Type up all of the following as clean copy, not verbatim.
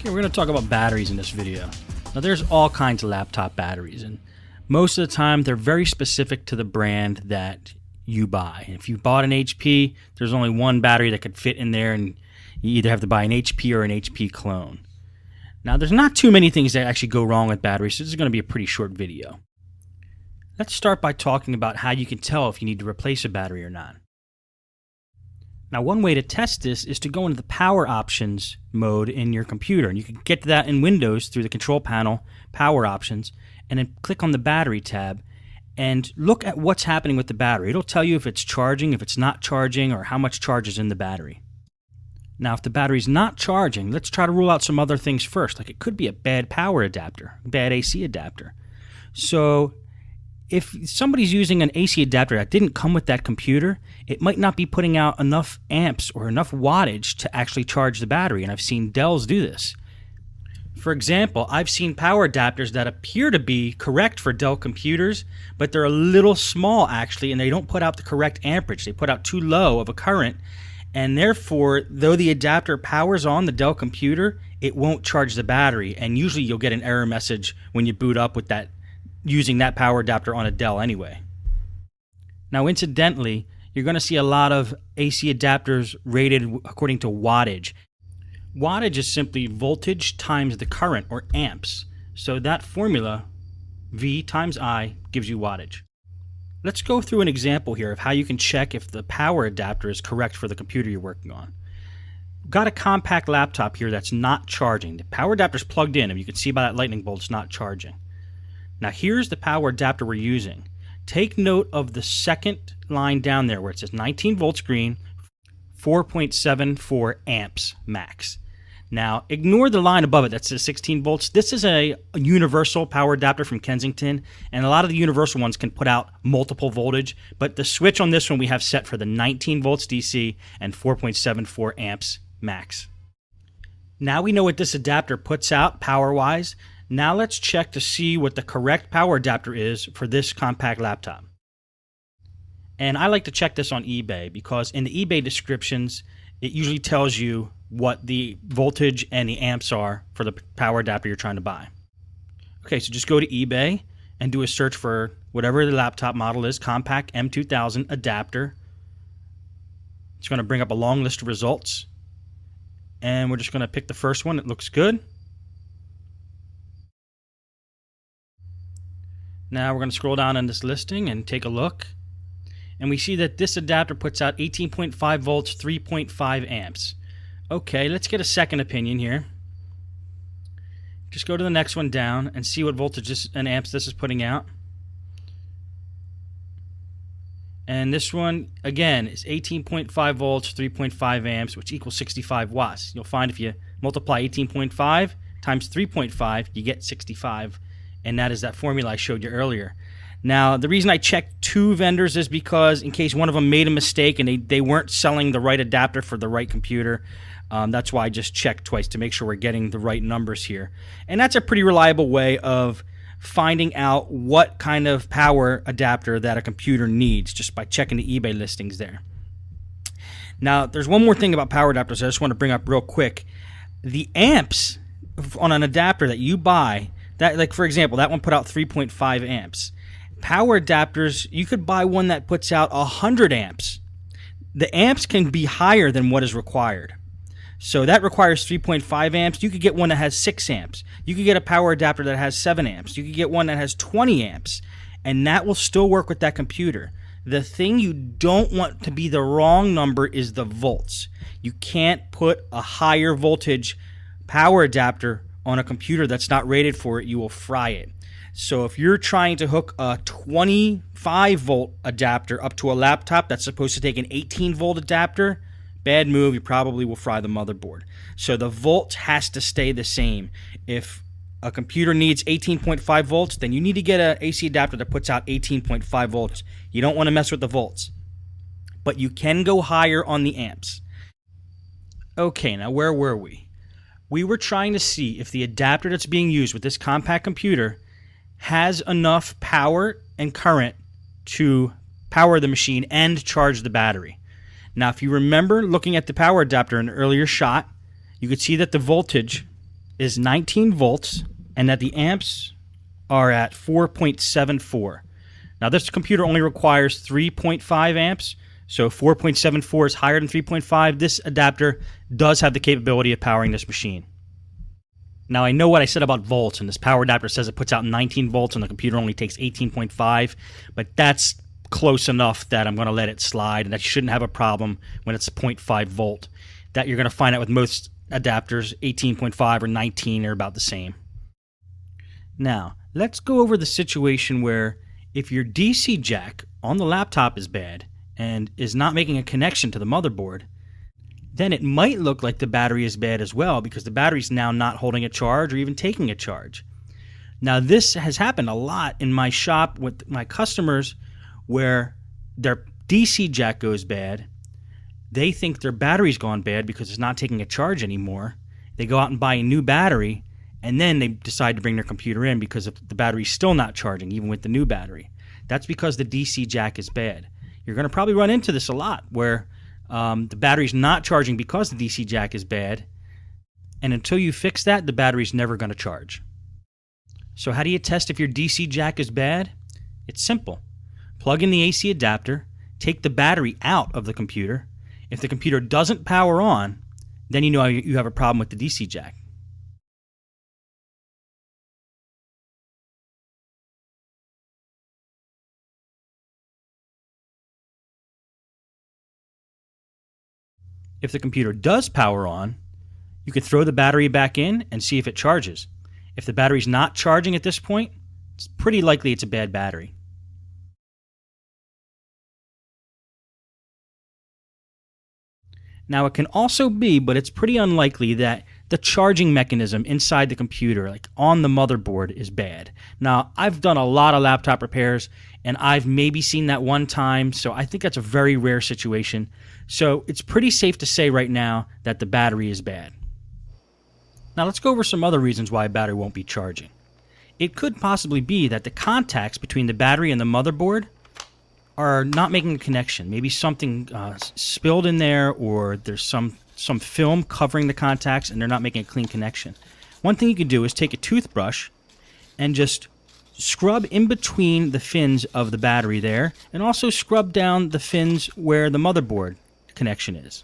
Okay, we're going to talk about batteries in this video. Now there's all kinds of laptop batteries, and most of the time they're very specific to the brand that you buy. If you bought an HP, there's only one battery that could fit in there, and you either have to buy an HP or an HP clone. Now there's not too many things that actually go wrong with batteries, so this is going to be a pretty short video. Let's start by talking about how you can tell if you need to replace a battery or not. Now one way to test this is to go into the power options mode in your computer, and you can get to that in Windows through the control panel, power options, and then click on the battery tab and look at what's happening with the battery. It'll tell you if it's charging, if it's not charging, or how much charge is in the battery. Now if the battery's not charging, let's try to rule out some other things first. Like it could be a bad power adapter, bad AC adapter. So if somebody's using an AC adapter that didn't come with that computer, it might not be putting out enough amps or enough wattage to actually charge the battery, and I've seen Dells do this. For example, I've seen power adapters that appear to be correct for Dell computers, but they're a little small actually, and they don't put out the correct amperage. They put out too low of a current, and therefore, though the adapter powers on the Dell computer, it won't charge the battery, and usually you'll get an error message when you boot up with that, using that power adapter on a Dell anyway. Now incidentally, you're going to see a lot of AC adapters rated according to wattage. Wattage is simply voltage times the current, or amps. So that formula, V times I, gives you wattage. Let's go through an example here of how you can check if the power adapter is correct for the computer you're working on. Got a compact laptop here that's not charging. The power adapter's plugged in, and you can see by that lightning bolt it's not charging. Now here's the power adapter we're using. Take note of the second line down there where it says 19 volts green, 4.74 amps max. Now ignore the line above it that says 16 volts. This is a universal power adapter from Kensington, and a lot of the universal ones can put out multiple voltage, but the switch on this one we have set for the 19 volts DC and 4.74 amps max. Now we know what this adapter puts out power-wise. Now let's check to see what the correct power adapter is for this compact laptop. And I like to check this on eBay because in the eBay descriptions, it usually tells you what the voltage and the amps are for the power adapter you're trying to buy. Okay, so just go to eBay and do a search for whatever the laptop model is, compact M2000 adapter. It's going to bring up a long list of results. And we're just going to pick the first one. It looks good. Now we're going to scroll down on this listing and take a look. And we see that this adapter puts out 18.5 volts, 3.5 amps. Okay, let's get a second opinion here. Just go to the next one down and see what voltage and amps this is putting out. And this one, again, is 18.5 volts, 3.5 amps, which equals 65 watts. You'll find if you multiply 18.5 times 3.5, you get 65. And that is that formula I showed you earlier. Now, the reason I checked two vendors is because in case one of them made a mistake and they weren't selling the right adapter for the right computer, that's why I just checked twice to make sure we're getting the right numbers here. And that's a pretty reliable way of finding out what kind of power adapter that a computer needs just by checking the eBay listings there. Now, there's one more thing about power adapters I just want to bring up real quick. The amps on an adapter that you buy, that, like for example, that one put out 3.5 amps. Power adapters, you could buy one that puts out 100 amps. The amps can be higher than what is required. So that requires 3.5 amps. You could get one that has 6 amps. You could get a power adapter that has 7 amps. You could get one that has 20 amps. And that will still work with that computer. The thing you don't want to be the wrong number is the volts. You can't put a higher voltage power adapter on a computer that's not rated for it. You will fry it. So if you're trying to hook a 25 volt adapter up to a laptop that's supposed to take an 18 volt adapter, bad move. You probably will fry the motherboard. So the volt has to stay the same. If a computer needs 18.5 volts, then you need to get an AC adapter that puts out 18.5 volts. You don't want to mess with the volts. But you can go higher on the amps. Okay, now where were we? We were trying to see if the adapter that's being used with this compact computer has enough power and current to power the machine and charge the battery. Now, if you remember looking at the power adapter in an earlier shot, you could see that the voltage is 19 volts and that the amps are at 4.74. Now this computer only requires 3.5 amps, so 4.74 is higher than 3.5. This adapter does have the capability of powering this machine. Now I know what I said about volts, and this power adapter says it puts out 19 volts and the computer only takes 18.5, but that's close enough that I'm going to let it slide, and that you shouldn't have a problem when it's 0.5 volt. That you're going to find out with most adapters, 18.5 or 19 are about the same. Now, let's go over the situation where if your DC jack on the laptop is bad and is not making a connection to the motherboard, then it might look like the battery is bad as well because the battery's now not holding a charge or even taking a charge. Now, this has happened a lot in my shop with my customers where their DC jack goes bad. They think their battery's gone bad because it's not taking a charge anymore. They go out and buy a new battery, and then they decide to bring their computer in because the battery's still not charging, even with the new battery. That's because the DC jack is bad. You're going to probably run into this a lot, where the battery's not charging because the DC jack is bad, and until you fix that, the battery's never going to charge. So how do you test if your DC jack is bad? It's simple. Plug in the AC adapter, take the battery out of the computer. If the computer doesn't power on, then you know you have a problem with the DC jack. If the computer does power on, you can throw the battery back in and see if it charges. If the battery's not charging at this point, it's pretty likely it's a bad battery. Now, it can also be, but it's pretty unlikely, that the charging mechanism inside the computer, like on the motherboard, is bad. Now, I've done a lot of laptop repairs, and I've maybe seen that one time, so I think that's a very rare situation. So it's pretty safe to say right now that the battery is bad. Now, let's go over some other reasons why a battery won't be charging. It could possibly be that the contacts between the battery and the motherboard are not making a connection. Maybe something spilled in there, or there's some film covering the contacts and they're not making a clean connection. One thing you can do is take a toothbrush and just scrub in between the fins of the battery there, and also scrub down the fins where the motherboard connection is.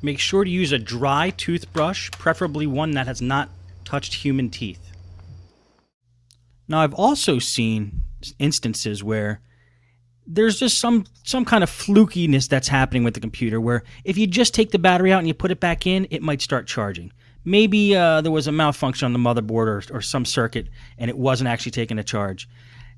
Make sure to use a dry toothbrush, preferably one that has not touched human teeth. Now, I've also seen instances where there's just some kind of flukiness that's happening with the computer, where if you just take the battery out and you put it back in, it might start charging. Maybe there was a malfunction on the motherboard or some circuit and it wasn't actually taking a charge.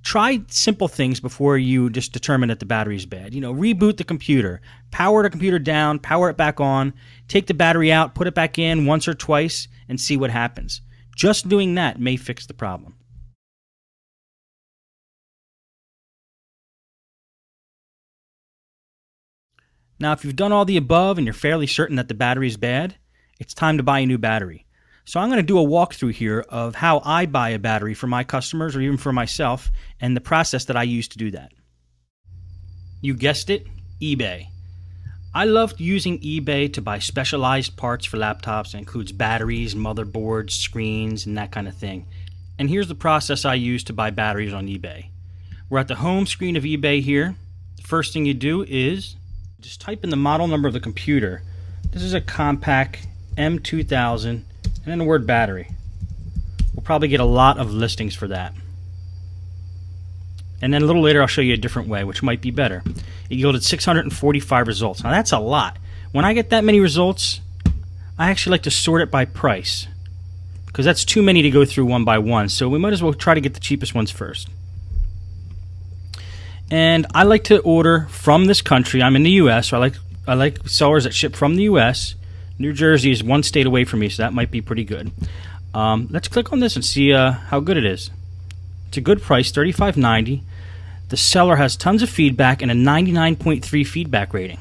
Try simple things before you just determine that the battery is bad. You know, reboot the computer, power the computer down, power it back on, take the battery out, put it back in once or twice, and see what happens. Just doing that may fix the problem. Now, if you've done all the above and you're fairly certain that the battery is bad, it's time to buy a new battery. So I'm going to do a walkthrough here of how I buy a battery for my customers or even for myself, and the process that I use to do that. You guessed it, eBay. I love using eBay to buy specialized parts for laptops. It includes batteries, motherboards, screens, and that kind of thing. And here's the process I use to buy batteries on eBay. We're at the home screen of eBay here. The first thing you do is just type in the model number of the computer. This is a Compaq M2000, and then the word battery. We'll probably get a lot of listings for that. And then a little later I'll show you a different way, which might be better. It yielded 645 results. Now that's a lot. When I get that many results, I actually like to sort it by price, because that's too many to go through one by one. So we might as well try to get the cheapest ones first. And I like to order from this country. I'm in the U.S., so I like sellers that ship from the U.S. New Jersey is one state away from me, so that might be pretty good. Let's click on this and see how good it is. It's a good price, $35.90. The seller has tons of feedback and a 99.3 feedback rating.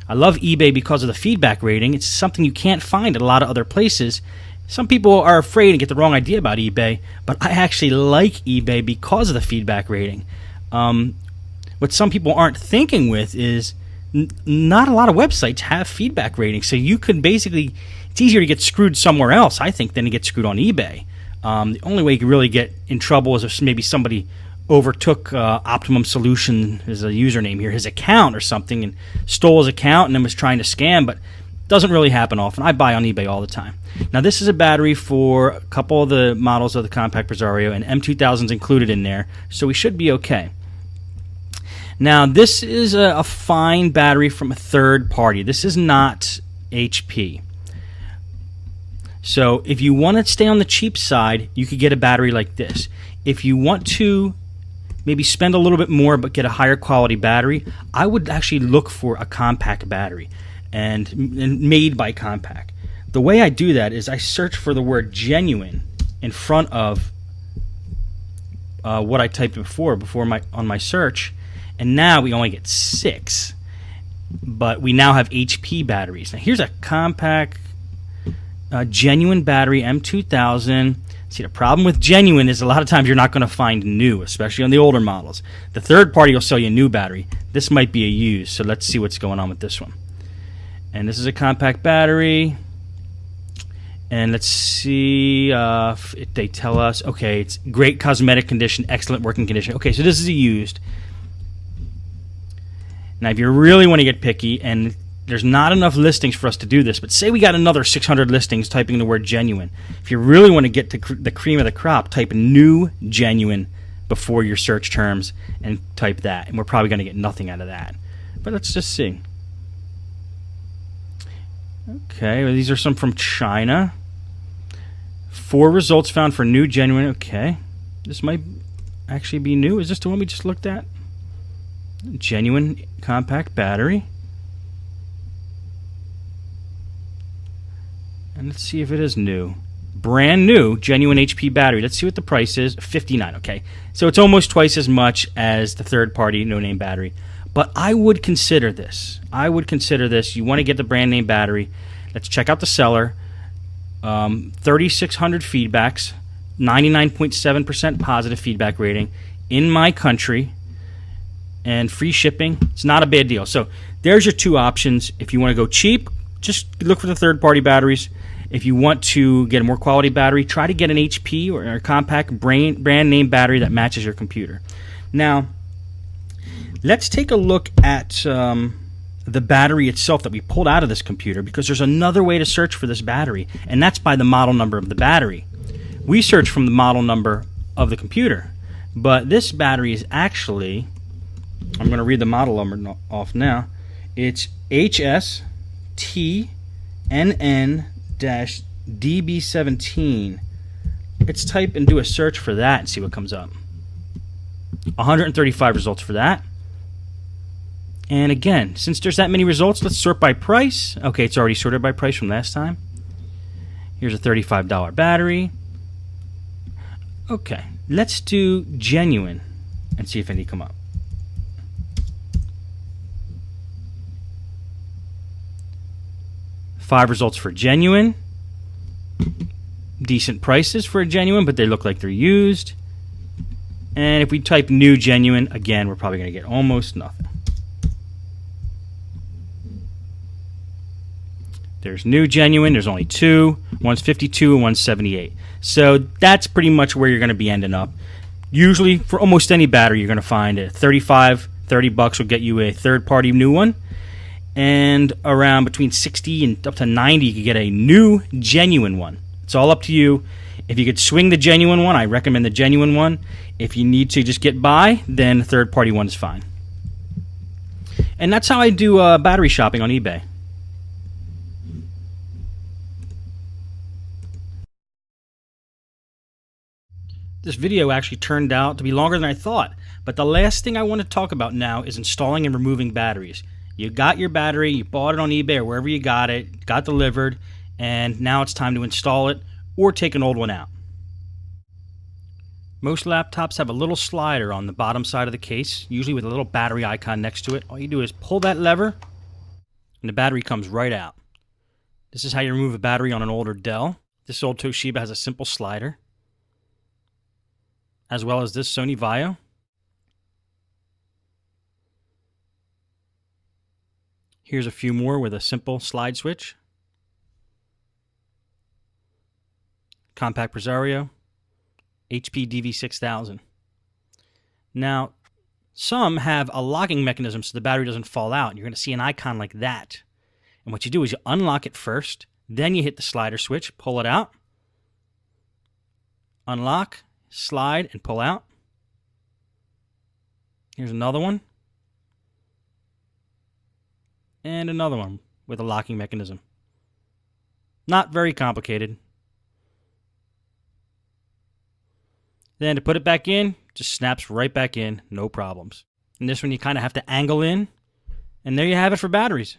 I love eBay because of the feedback rating. It's something you can't find at a lot of other places. Some people are afraid and get the wrong idea about eBay, but I actually like eBay because of the feedback rating. What some people aren't thinking with is not a lot of websites have feedback ratings, so you could basically it's easier to get screwed somewhere else, I think, than to get screwed on eBay. The only way you can really get in trouble is if maybe somebody overtook Optimum Solution as a username here, his account or something, and stole his account and then was trying to scam, but doesn't really happen often. I buy on eBay all the time. Now, this is a battery for a couple of the models of the Compact Presario, and M2000's included in there, so we should be okay. Now, this is a fine battery from a third party. This is not HP. So if you want to stay on the cheap side, you could get a battery like this. If you want to maybe spend a little bit more but get a higher quality battery, I would actually look for a Compact battery and made by Compact. The way I do that is I search for the word genuine in front of what I typed before on my search, and now we only get 6. But we now have HP batteries. Now here's a Compact genuine battery, M2000. See, the problem with genuine is a lot of times you're not going to find new, especially on the older models. The third party will sell you a new battery. This might be a used, so let's see what's going on with this one. And this is a Compact battery. And let's see if they tell us, okay, it's great cosmetic condition, excellent working condition. Okay, so this is a used. Now, if you really want to get picky, and there's not enough listings for us to do this, but say we got another 600 listings typing the word genuine. If you really want to get to the cream of the crop, type new genuine before your search terms and type that. And we're probably going to get nothing out of that. But let's just see. Okay, well, these are some from China. 4 results found for new genuine. Okay, this might actually be new. Is this the one we just looked at? Genuine Compact battery. And let's see if it is new. Brand new, genuine HP battery. Let's see what the price is. $59, okay. So it's almost twice as much as the third-party no-name battery. But I would consider this. I would consider this. You want to get the brand name battery. Let's check out the seller. 3,600 feedbacks, 99.7% positive feedback rating in my country, and free shipping. It's not a bad deal. So there's your 2 options. If you want to go cheap, just look for the third-party batteries. If you want to get a more quality battery, try to get an HP or a Compact brand name battery that matches your computer. Now, let's take a look at the battery itself that we pulled out of this computer, because there's another way to search for this battery, and that's by the model number of the battery. We search from the model number of the computer, but this battery is actually, I'm going to read the model number off now. It's HSTNN-DB17. Let's type and do a search for that and see what comes up. 135 results for that. And again, since there's that many results, let's sort by price. Okay, it's already sorted by price from last time. Here's a $35 battery. Okay, let's do genuine and see if any come up. Five results for genuine. Decent prices for a genuine, but they look like they're used. And if we type new genuine, again, we're probably going to get almost nothing. There's new genuine. There's only 2. One's 52 and one's 78. So that's pretty much where you're going to be ending up. Usually, for almost any battery, you're going to find it. $35, $30 will get you a third-party new one. And around between 60 and up to 90, you can get a new genuine one. It's all up to you. If you could swing the genuine one, I recommend the genuine one. If you need to just get by, then the third-party one is fine. And that's how I do battery shopping on eBay. This video actually turned out to be longer than I thought, but the last thing I want to talk about now is installing and removing batteries. You got your battery, you bought it on eBay or wherever you got it, got delivered, and now it's time to install it or take an old one out. Most laptops have a little slider on the bottom side of the case, usually with a little battery icon next to it. All you do is pull that lever, and the battery comes right out. This is how you remove a battery on an older Dell. This old Toshiba has a simple slider, as well as this Sony Vaio. Here's a few more with a simple slide switch. Compact Presario, HP DV6000. Now, some have a locking mechanism so the battery doesn't fall out. You're going to see an icon like that. And what you do is you unlock it first, then you hit the slider switch, pull it out, unlock, slide, and pull out. Here's another one. And another one with a locking mechanism. Not very complicated. Then to put it back in, just snaps right back in, no problems. And this one you kind of have to angle in. And there you have it for batteries.